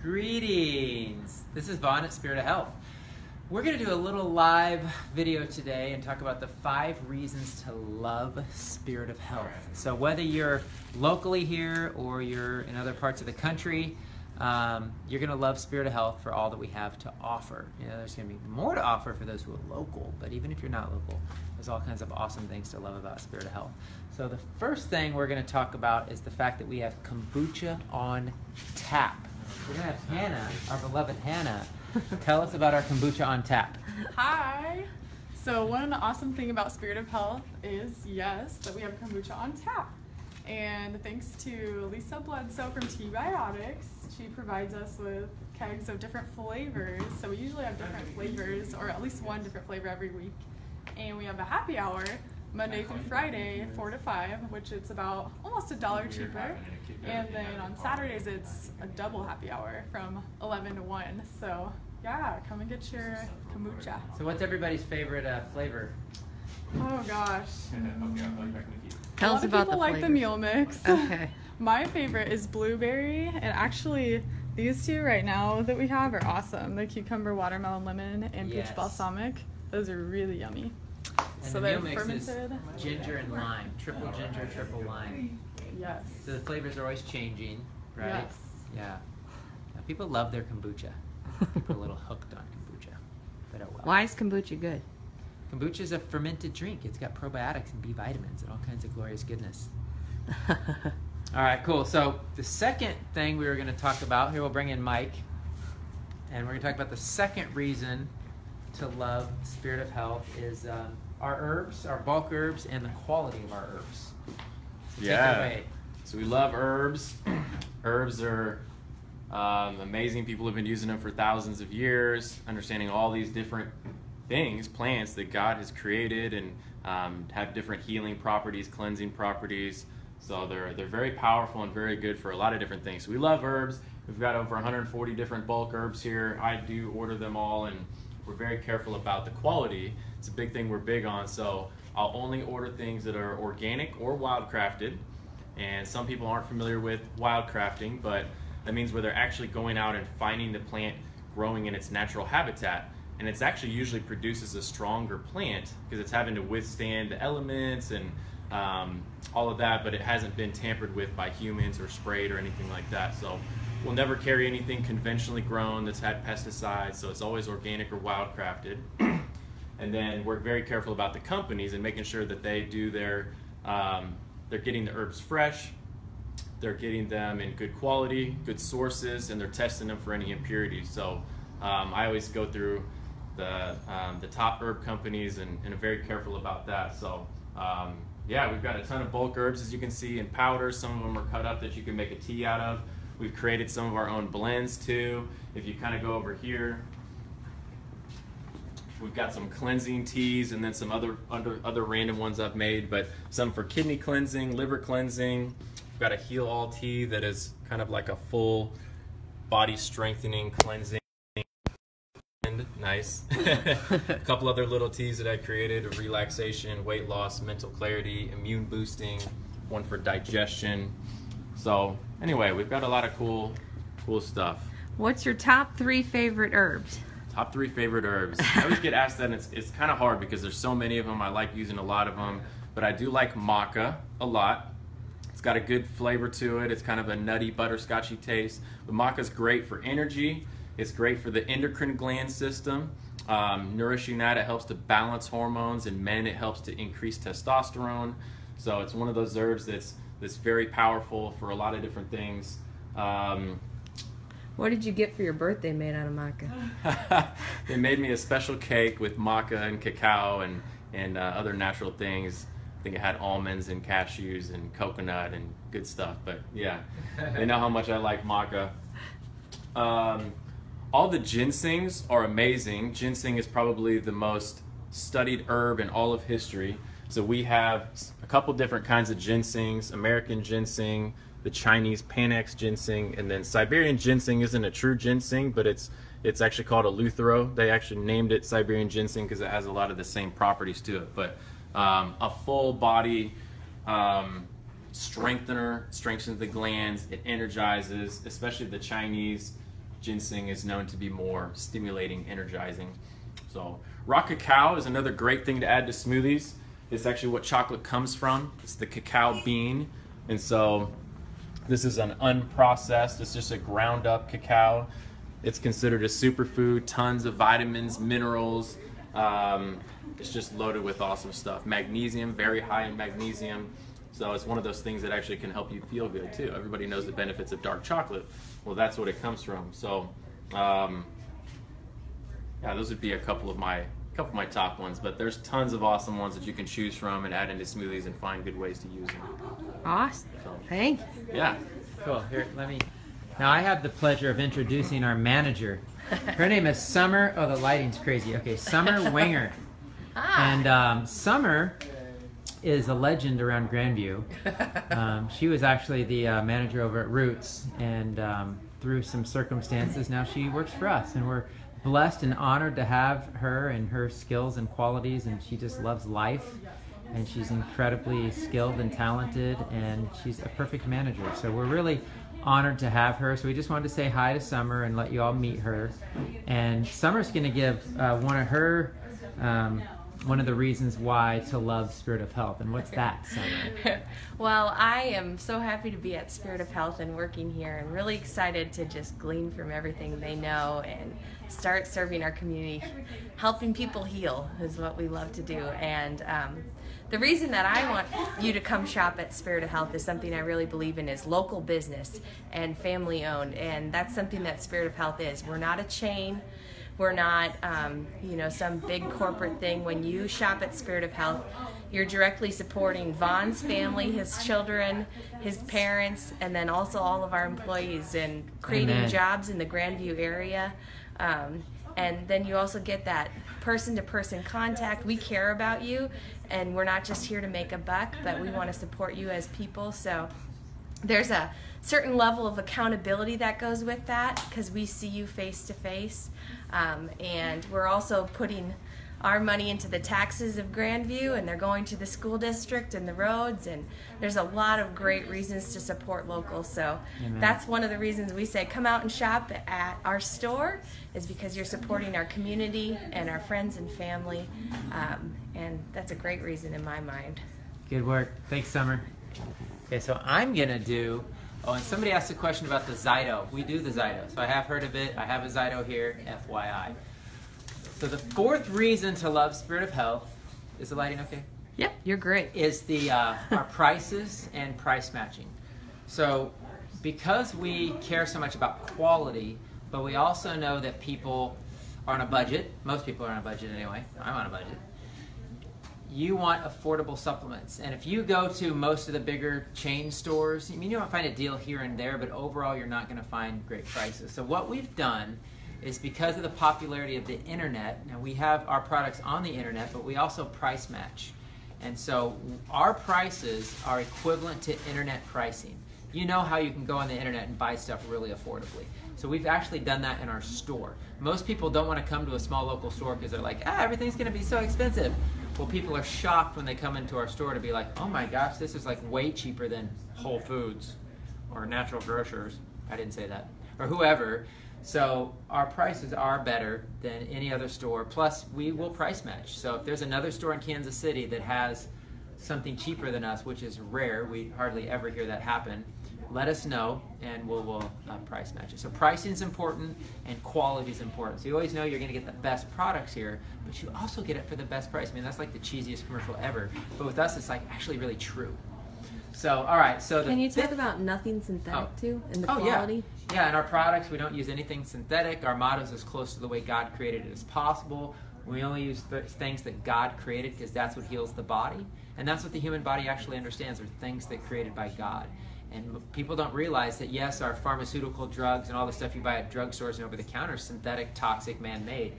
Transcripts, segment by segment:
Greetings. This is Vaughn at Spirit of Health. We're going to do a little live video today and talk about the 5 reasons to love Spirit of Health. So whether you're locally here or you're in other parts of the country, you're going to love Spirit of Health for all that we have to offer. You know, there's going to be more to offer for those who are local, but even if you're not local, there's all kinds of awesome things to love about Spirit of Health. So the first thing we're going to talk about is the fact that we have kombucha on tap. We're going to have Hannah, our beloved Hannah, tell us about our kombucha on tap. Hi. So one awesome thing about Spirit of Health is, yes, that we have kombucha on tap. And thanks to Lisa Bledsoe from T-Biotics, she provides us with kegs of different flavors. So we usually have different flavors, or at least one different flavor every week. And we have a happy hour Monday through Friday, 4 to 5, which it's about almost $1 cheaper. And then on Saturdays, it's a double happy hour from 11 to 1. So yeah, come and get your kombucha. So what's everybody's favorite flavor? Oh gosh. Tell us about the people like the flavors. meal mix. Okay. My favorite is blueberry, and actually these two right now that we have are awesome. The cucumber, watermelon, lemon, and Yes. peach balsamic. Those are really yummy. And So the meal they're mix is fermented. ginger and lime, triple ginger, triple lime. Yes. So the flavors are always changing, right? Yes. Yeah. Now, people love their kombucha. People are a little hooked on kombucha. But oh well. Why is kombucha good? Kombucha is a fermented drink. It's got probiotics and B vitamins and all kinds of glorious goodness. All right, cool. So the second thing we were going to talk about, here we'll bring in Mike, and we're going to talk about the second reason to love Spirit of Health is our herbs, our bulk herbs, and the quality of our herbs. So take it away. So we love herbs. Herbs are amazing. People have been using them for thousands of years, understanding all these different things, plants that God has created, and have different healing properties, cleansing properties. So they're very powerful and very good for a lot of different things. So we love herbs. We've got over 140 different bulk herbs here. I do order them all, and we're very careful about the quality. It's a big thing we're big on. So I'll only order things that are organic or wildcrafted. And some people aren't familiar with wildcrafting, but that means where they're actually going out and finding the plant growing in its natural habitat. And it's actually usually produces a stronger plant because it's having to withstand the elements and all of that, but it hasn't been tampered with by humans or sprayed or anything like that. So we'll never carry anything conventionally grown that's had pesticides, so it's always organic or wildcrafted. And then we're very careful about the companies and making sure that they do their, they're getting the herbs fresh, they're getting them in good quality, good sources, and they're testing them for any impurities. So I always go through the top herb companies and are very careful about that. So yeah, we've got a ton of bulk herbs, as you can see, in powder. Some of them are cut up that you can make a tea out of. We've created some of our own blends too. If you kind of go over here, we've got some cleansing teas and then some other random ones I've made, but some for kidney cleansing, liver cleansing. We've got a heal all tea that is kind of like a full body strengthening cleansing. Nice. A couple other little teas that I created of relaxation, weight loss, mental clarity, immune boosting, one for digestion. So anyway, we've got a lot of cool stuff. What's your top 3 favorite herbs? Top 3 favorite herbs. I always get asked that, and it's kind of hard because there's so many of them. I like using a lot of them, but I do like maca a lot. It's got a good flavor to it. It's kind of a nutty, butterscotchy taste. But maca's great for energy. It's great for the endocrine gland system. Nourishing that, it helps to balance hormones. In men, it helps to increase testosterone. So it's one of those herbs that's very powerful for a lot of different things. What did you get for your birthday made out of maca? They made me a special cake with maca and cacao and other natural things. I think it had almonds and cashews and coconut and good stuff. But yeah, they know how much I like maca. All the ginsengs are amazing. Ginseng is probably the most studied herb in all of history. So we have a couple different kinds of ginsengs: American ginseng, the Chinese Panax ginseng, and then Siberian ginseng isn't a true ginseng, but it's actually called a Luthero. They actually named it Siberian ginseng because it has a lot of the same properties to it. But a full body strengthener, strengthens the glands, it energizes, especially the Chinese ginseng is known to be more stimulating, energizing. So raw cacao is another great thing to add to smoothies. It's actually what chocolate comes from. It's the cacao bean. And so this is an unprocessed, it's just a ground up cacao. It's considered a superfood, tons of vitamins, minerals. It's just loaded with awesome stuff. Magnesium, very high in magnesium. So it's one of those things that actually can help you feel good too. Everybody knows the benefits of dark chocolate. Well, that's what it comes from. So yeah, those would be a couple of my top ones, but there's tons of awesome ones that you can choose from and add into smoothies and find good ways to use them. Awesome. Thanks. Yeah. Cool. Here, let me. Now I have the pleasure of introducing our manager. Her name is Summer. Oh, the lighting's crazy. Okay, Summer Winger. And Summer is a legend around Grandview. She was actually the manager over at Roots, and through some circumstances, now she works for us, and we're blessed and honored to have her and her skills and qualities, and she just loves life, and she's incredibly skilled and talented, and she's a perfect manager. So we're really honored to have her. So we just wanted to say hi to Summer and let you all meet her. And Summer's going to give one of the reasons why to love Spirit of Health. And what's that, Summer? Well, I am so happy to be at Spirit of Health and working here. I'm really excited to just glean from everything they know and start serving our community. Helping people heal is what we love to do. And the reason that I want you to come shop at Spirit of Health is something I really believe in, is local business and family owned. And that's something that Spirit of Health is. We're not a chain. We're not, some big corporate thing. When you shop at Spirit of Health, you're directly supporting Vaughn's family, his children, his parents, and then also all of our employees, and creating Amen. Jobs in the Grandview area. And then you also get that person-to-person contact. We care about you, and we're not just here to make a buck, but we want to support you as people. So there's a certain level of accountability that goes with that, because we see you face to face. And we're also putting our money into the taxes of Grandview, and they're going to the school district and the roads, and there's a lot of great reasons to support local. So Amen. That's one of the reasons we say come out and shop at our store, is because you're supporting our community and our friends and family, and that's a great reason in my mind. Good work. Thanks, Summer. Okay, so I'm going to do... Oh, and somebody asked a question about the Zyto. We do the Zyto. So I have heard of it. I have a Zyto here, FYI. So the fourth reason to love Spirit of Health, is the lighting okay? Yep, you're great. Is the our prices and price matching. So because we care so much about quality, but we also know that people are on a budget. Most people are on a budget anyway. I'm on a budget. You want affordable supplements. And if you go to most of the bigger chain stores, you might find a deal here and there, but overall you're not going to find great prices. So what we've done is, because of the popularity of the internet, now we have our products on the internet, but we also price match. And so our prices are equivalent to internet pricing. You know how you can go on the internet and buy stuff really affordably. So we've actually done that in our store. Most people don't want to come to a small local store because they're like, everything's going to be so expensive. Well, people are shocked when they come into our store to be like, oh my gosh, this is like way cheaper than Whole Foods or Natural Grocers. I didn't say that. Or whoever. So our prices are better than any other store. Plus, we will price match. So if there's another store in Kansas City that has something cheaper than us, which is rare, we hardly ever hear that happen, let us know, and we'll price match it. So pricing is important, and quality is important. So you always know you're going to get the best products here, but you also get it for the best price. I mean, that's like the cheesiest commercial ever. But with us, it's like actually really true. So, all right. So Can you talk about nothing synthetic too, and the Oh, quality? Yeah, in our products, we don't use anything synthetic. Our motto is as close to the way God created it as possible. We only use things that God created, because that's what heals the body. And that's what the human body actually understands, are things that are created by God. And people don't realize that, yes, our pharmaceutical drugs and all the stuff you buy at drugstores and over the counter is synthetic, toxic, man-made.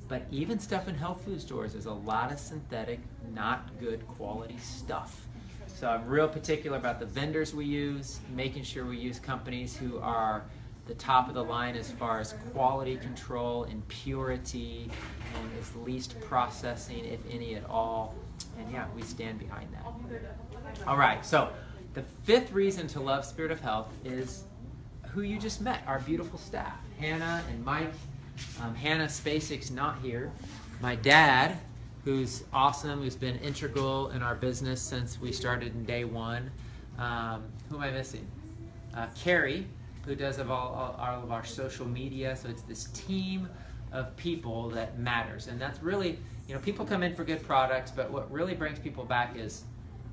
But even stuff in health food stores is a lot of synthetic, not good quality stuff. So I'm real particular about the vendors we use, making sure we use companies who are the top of the line as far as quality control and purity, and as least processing, if any at all. And yeah, we stand behind that. All right, so the fifth reason to love Spirit of Health is who you just met, our beautiful staff, Hannah and Mike. Hannah Spacek's not here. My dad, who's awesome, who's been integral in our business since we started in day one. Who am I missing? Carrie, who does all of our social media. So it's this team of people that matters. And that's really, people come in for good products, but what really brings people back is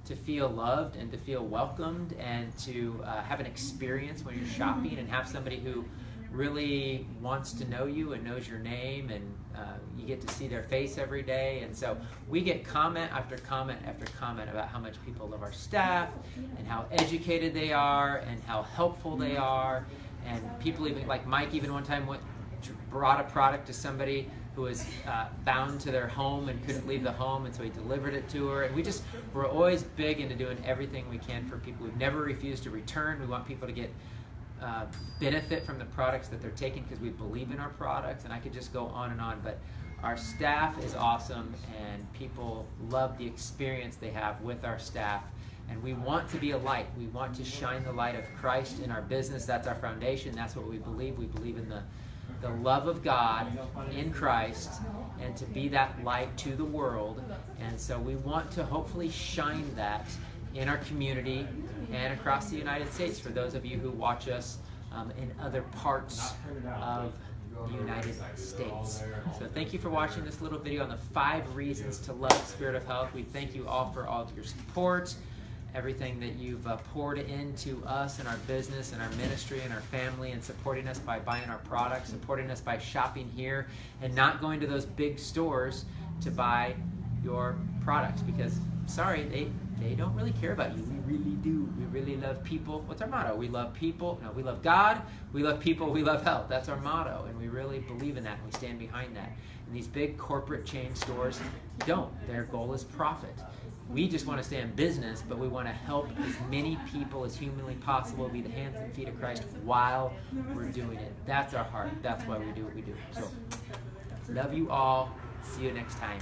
to feel loved and to feel welcomed and to have an experience when you're shopping and have somebody who really wants to know you and knows your name, and you get to see their face every day. And so we get comment after comment after comment about how much people love our staff and how educated they are and how helpful they are. And people even, like Mike even one time brought a product to somebody who was bound to their home and couldn't leave the home, and so he delivered it to her. And we're always big into doing everything we can for people. We've never refused to return. We want people to get benefit from the products that they're taking because we believe in our products, and I could just go on and on. But our staff is awesome, and people love the experience they have with our staff. And we want to be a light. We want to shine the light of Christ in our business. That's our foundation. That's what we believe. We believe in the love of God in Christ, and to be that light to the world. And so we want to hopefully shine that in our community and across the United States for those of you who watch us in other parts of the United States. So thank you for watching this little video on the 5 reasons to love Spirit of Health. We thank you all for all of your support, everything that you've poured into us and our business and our ministry and our family, and supporting us by buying our products, supporting us by shopping here and not going to those big stores to buy your products, because sorry, they don't really care about you. We really do. We really love people. What's our motto? We love people. No, we love God. We love people. We love health. That's our motto, and we really believe in that, and we stand behind that. And these big corporate chain stores don't. Their goal is profit. We just want to stay in business, but we want to help as many people as humanly possible, be the hands and feet of Christ while we're doing it. That's our heart. That's why we do what we do. So, love you all. See you next time.